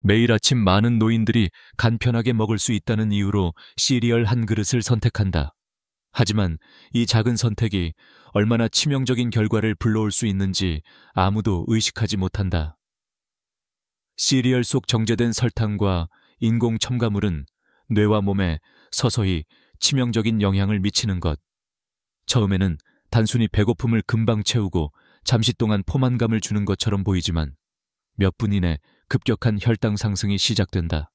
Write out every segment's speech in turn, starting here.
매일 아침 많은 노인들이 간편하게 먹을 수 있다는 이유로 시리얼 한 그릇을 선택한다. 하지만 이 작은 선택이 얼마나 치명적인 결과를 불러올 수 있는지 아무도 의식하지 못한다. 시리얼 속 정제된 설탕과 인공 첨가물은 뇌와 몸에 서서히 치명적인 영향을 미치는 것. 처음에는 단순히 배고픔을 금방 채우고 잠시 동안 포만감을 주는 것처럼 보이지만 몇 분 이내 급격한 혈당 상승이 시작된다.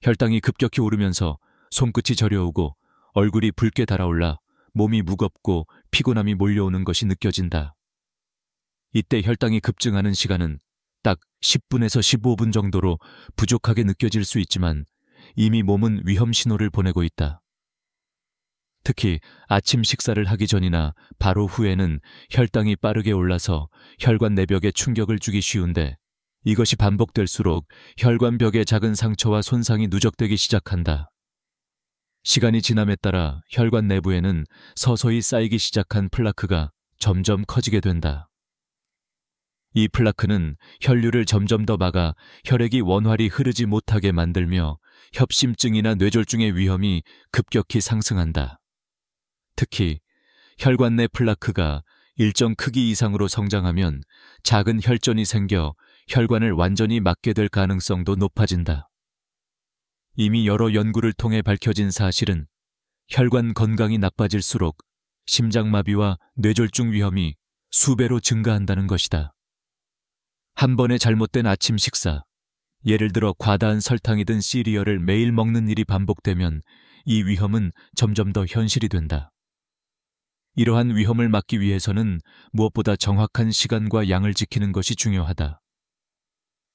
혈당이 급격히 오르면서 손끝이 저려오고 얼굴이 붉게 달아올라 몸이 무겁고 피곤함이 몰려오는 것이 느껴진다. 이때 혈당이 급증하는 시간은 딱 10분에서 15분 정도로 부족하게 느껴질 수 있지만 이미 몸은 위험 신호를 보내고 있다. 특히 아침 식사를 하기 전이나 바로 후에는 혈당이 빠르게 올라서 혈관 내벽에 충격을 주기 쉬운데 이것이 반복될수록 혈관벽의 작은 상처와 손상이 누적되기 시작한다. 시간이 지남에 따라 혈관 내부에는 서서히 쌓이기 시작한 플라크가 점점 커지게 된다. 이 플라크는 혈류를 점점 더 막아 혈액이 원활히 흐르지 못하게 만들며 협심증이나 뇌졸중의 위험이 급격히 상승한다. 특히 혈관 내 플라크가 일정 크기 이상으로 성장하면 작은 혈전이 생겨 혈관을 완전히 막게 될 가능성도 높아진다. 이미 여러 연구를 통해 밝혀진 사실은 혈관 건강이 나빠질수록 심장마비와 뇌졸중 위험이 수배로 증가한다는 것이다. 한 번의 잘못된 아침 식사, 예를 들어 과다한 설탕이 든 시리얼을 매일 먹는 일이 반복되면 이 위험은 점점 더 현실이 된다. 이러한 위험을 막기 위해서는 무엇보다 정확한 시간과 양을 지키는 것이 중요하다.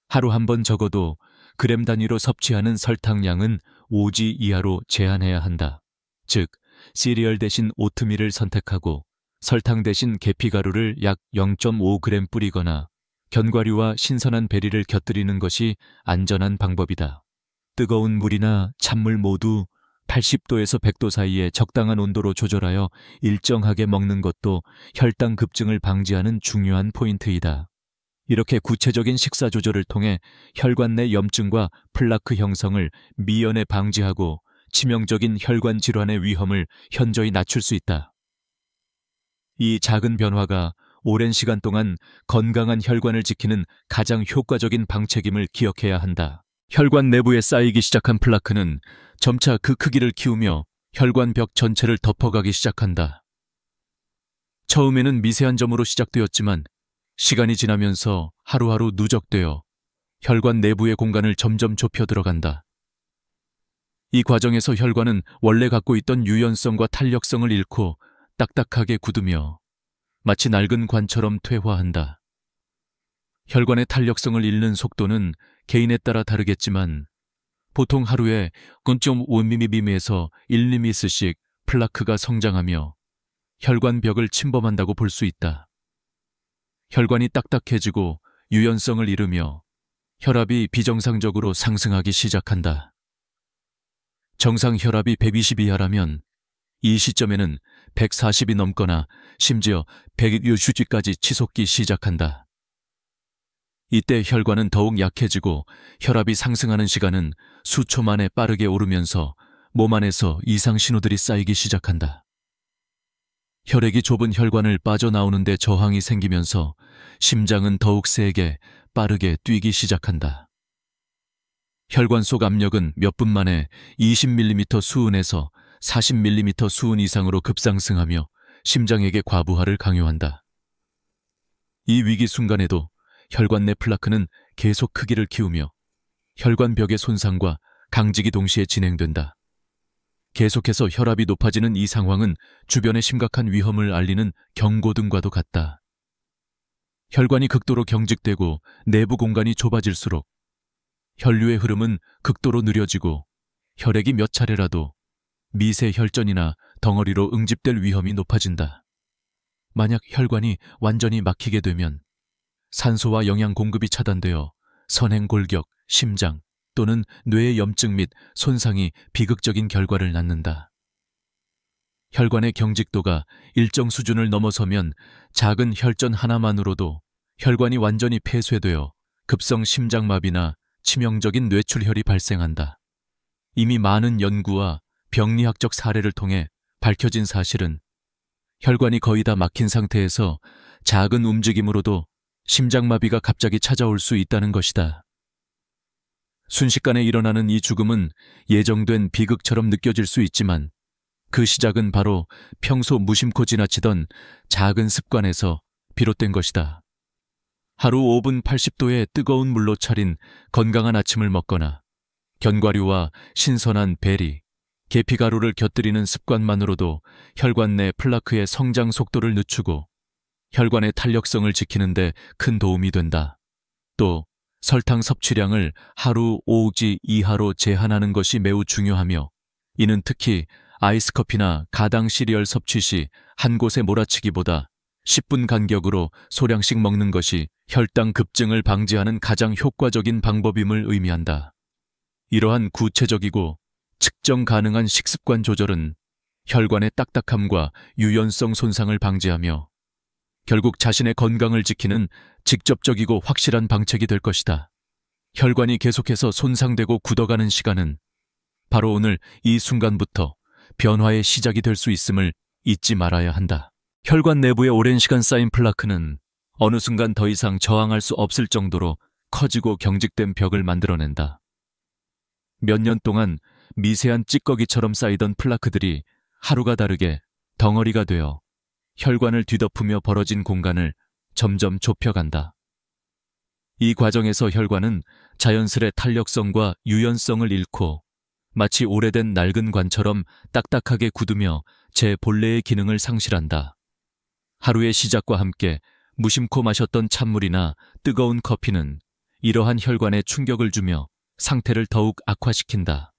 하루 한 번 적어도 그램 단위로 섭취하는 설탕량은 5지 이하로 제한해야 한다. 즉, 시리얼 대신 오트밀을 선택하고 설탕 대신 계피가루를 약 0.5g 뿌리거나 견과류와 신선한 베리를 곁들이는 것이 안전한 방법이다. 뜨거운 물이나 찬물 모두 80도에서 100도 사이에 적당한 온도로 조절하여 일정하게 먹는 것도 혈당 급증을 방지하는 중요한 포인트이다. 이렇게 구체적인 식사 조절을 통해 혈관 내 염증과 플라크 형성을 미연에 방지하고 치명적인 혈관 질환의 위험을 현저히 낮출 수 있다. 이 작은 변화가 오랜 시간 동안 건강한 혈관을 지키는 가장 효과적인 방책임을 기억해야 한다. 혈관 내부에 쌓이기 시작한 플라크는 점차 그 크기를 키우며 혈관 벽 전체를 덮어가기 시작한다. 처음에는 미세한 점으로 시작되었지만 시간이 지나면서 하루하루 누적되어 혈관 내부의 공간을 점점 좁혀 들어간다. 이 과정에서 혈관은 원래 갖고 있던 유연성과 탄력성을 잃고 딱딱하게 굳으며 마치 낡은 관처럼 퇴화한다. 혈관의 탄력성을 잃는 속도는 개인에 따라 다르겠지만 보통 하루에 0.5mm에서 1mm씩 플라크가 성장하며 혈관 벽을 침범한다고 볼 수 있다. 혈관이 딱딱해지고 유연성을 잃으며 혈압이 비정상적으로 상승하기 시작한다. 정상 혈압이 120 이하라면 이 시점에는 140이 넘거나 심지어 100의 휴지까지 치솟기 시작한다. 이때 혈관은 더욱 약해지고 혈압이 상승하는 시간은 수초 만에 빠르게 오르면서 몸 안에서 이상 신호들이 쌓이기 시작한다. 혈액이 좁은 혈관을 빠져나오는 데 저항이 생기면서 심장은 더욱 세게 빠르게 뛰기 시작한다. 혈관 속 압력은 몇 분 만에 20mm 수은에서 40mm 수은 이상으로 급상승하며 심장에게 과부하를 강요한다. 이 위기 순간에도 혈관 내 플라크는 계속 크기를 키우며 혈관 벽의 손상과 강직이 동시에 진행된다. 계속해서 혈압이 높아지는 이 상황은 주변의 심각한 위험을 알리는 경고등과도 같다. 혈관이 극도로 경직되고 내부 공간이 좁아질수록 혈류의 흐름은 극도로 느려지고 혈액이 몇 차례라도 미세 혈전이나 덩어리로 응집될 위험이 높아진다. 만약 혈관이 완전히 막히게 되면 산소와 영양 공급이 차단되어 선행골격, 심장 또는 뇌의 염증 및 손상이 비극적인 결과를 낳는다. 혈관의 경직도가 일정 수준을 넘어서면 작은 혈전 하나만으로도 혈관이 완전히 폐쇄되어 급성 심장마비나 치명적인 뇌출혈이 발생한다. 이미 많은 연구와 병리학적 사례를 통해 밝혀진 사실은 혈관이 거의 다 막힌 상태에서 작은 움직임으로도 심장마비가 갑자기 찾아올 수 있다는 것이다. 순식간에 일어나는 이 죽음은 예정된 비극처럼 느껴질 수 있지만 그 시작은 바로 평소 무심코 지나치던 작은 습관에서 비롯된 것이다. 하루 5분 80도의 뜨거운 물로 차린 건강한 아침을 먹거나 견과류와 신선한 베리, 계피가루를 곁들이는 습관만으로도 혈관 내 플라크의 성장 속도를 늦추고 혈관의 탄력성을 지키는 데 큰 도움이 된다. 또 설탕 섭취량을 하루 5지 이하로 제한하는 것이 매우 중요하며 이는 특히 아이스커피나 가당 시리얼 섭취 시 한 곳에 몰아치기보다 10분 간격으로 소량씩 먹는 것이 혈당 급증을 방지하는 가장 효과적인 방법임을 의미한다. 이러한 구체적이고 측정 가능한 식습관 조절은 혈관의 딱딱함과 유연성 손상을 방지하며 결국 자신의 건강을 지키는 직접적이고 확실한 방책이 될 것이다. 혈관이 계속해서 손상되고 굳어가는 시간은 바로 오늘 이 순간부터 변화의 시작이 될 수 있음을 잊지 말아야 한다. 혈관 내부에 오랜 시간 쌓인 플라크는 어느 순간 더 이상 저항할 수 없을 정도로 커지고 경직된 벽을 만들어낸다. 몇 년 동안 미세한 찌꺼기처럼 쌓이던 플라크들이 하루가 다르게 덩어리가 되어 혈관을 뒤덮으며 벌어진 공간을 점점 좁혀간다. 이 과정에서 혈관은 자연스레 탄력성과 유연성을 잃고 마치 오래된 낡은 관처럼 딱딱하게 굳으며 제 본래의 기능을 상실한다. 하루의 시작과 함께 무심코 마셨던 찬물이나 뜨거운 커피는 이러한 혈관에 충격을 주며 상태를 더욱 악화시킨다.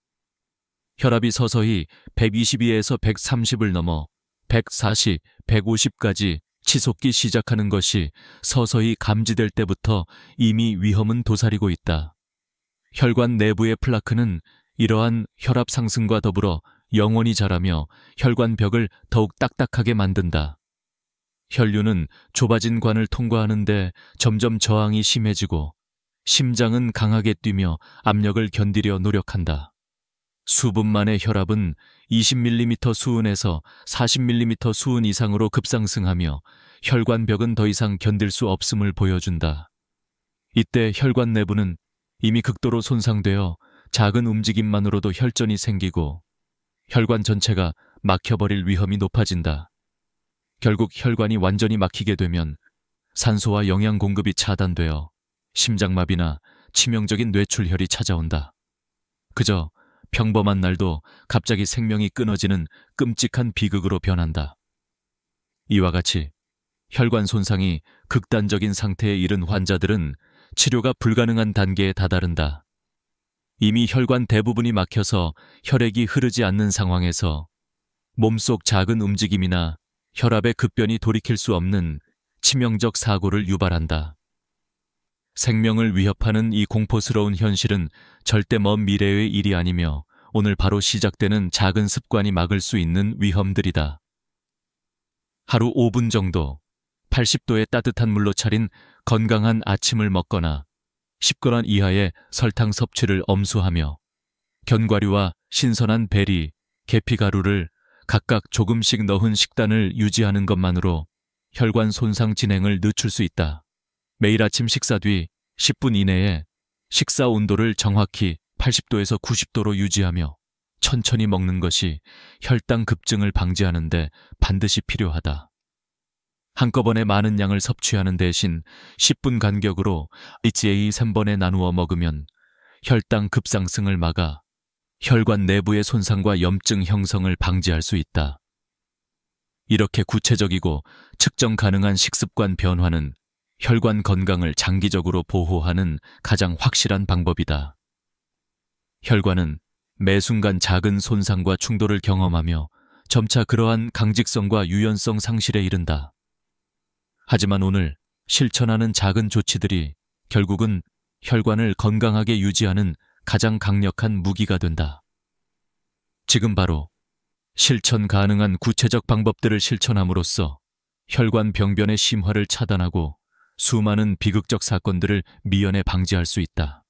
혈압이 서서히 122에서 130을 넘어 140, 150까지 치솟기 시작하는 것이 서서히 감지될 때부터 이미 위험은 도사리고 있다. 혈관 내부의 플라크는 이러한 혈압 상승과 더불어 영원히 자라며 혈관 벽을 더욱 딱딱하게 만든다. 혈류는 좁아진 관을 통과하는데 점점 저항이 심해지고 심장은 강하게 뛰며 압력을 견디려 노력한다. 수분 만의 혈압은 20mm 수은에서 40mm 수은 이상으로 급상승하며 혈관벽은 더 이상 견딜 수 없음을 보여준다. 이때 혈관 내부는 이미 극도로 손상되어 작은 움직임만으로도 혈전이 생기고 혈관 전체가 막혀버릴 위험이 높아진다. 결국 혈관이 완전히 막히게 되면 산소와 영양 공급이 차단되어 심장마비나 치명적인 뇌출혈이 찾아온다. 그저 평범한 날도 갑자기 생명이 끊어지는 끔찍한 비극으로 변한다. 이와 같이 혈관 손상이 극단적인 상태에 이른 환자들은 치료가 불가능한 단계에 다다른다. 이미 혈관 대부분이 막혀서 혈액이 흐르지 않는 상황에서 몸속 작은 움직임이나 혈압의 급변이 돌이킬 수 없는 치명적 사고를 유발한다. 생명을 위협하는 이 공포스러운 현실은 절대 먼 미래의 일이 아니며 오늘 바로 시작되는 작은 습관이 막을 수 있는 위험들이다. 하루 5분 정도 80도의 따뜻한 물로 차린 건강한 아침을 먹거나 10g 이하의 설탕 섭취를 엄수하며 견과류와 신선한 베리, 계피가루를 각각 조금씩 넣은 식단을 유지하는 것만으로 혈관 손상 진행을 늦출 수 있다. 매일 아침 식사 뒤 10분 이내에 식사 온도를 정확히 80도에서 90도로 유지하며 천천히 먹는 것이 혈당 급증을 방지하는 데 반드시 필요하다. 한꺼번에 많은 양을 섭취하는 대신 10분 간격으로 HA 3번에 나누어 먹으면 혈당 급상승을 막아 혈관 내부의 손상과 염증 형성을 방지할 수 있다. 이렇게 구체적이고 측정 가능한 식습관 변화는 혈관 건강을 장기적으로 보호하는 가장 확실한 방법이다. 혈관은 매 순간 작은 손상과 충돌을 경험하며 점차 그러한 강직성과 유연성 상실에 이른다. 하지만 오늘 실천하는 작은 조치들이 결국은 혈관을 건강하게 유지하는 가장 강력한 무기가 된다. 지금 바로 실천 가능한 구체적 방법들을 실천함으로써 혈관 병변의 심화를 차단하고 수많은 비극적 사건들을 미연에 방지할 수 있다.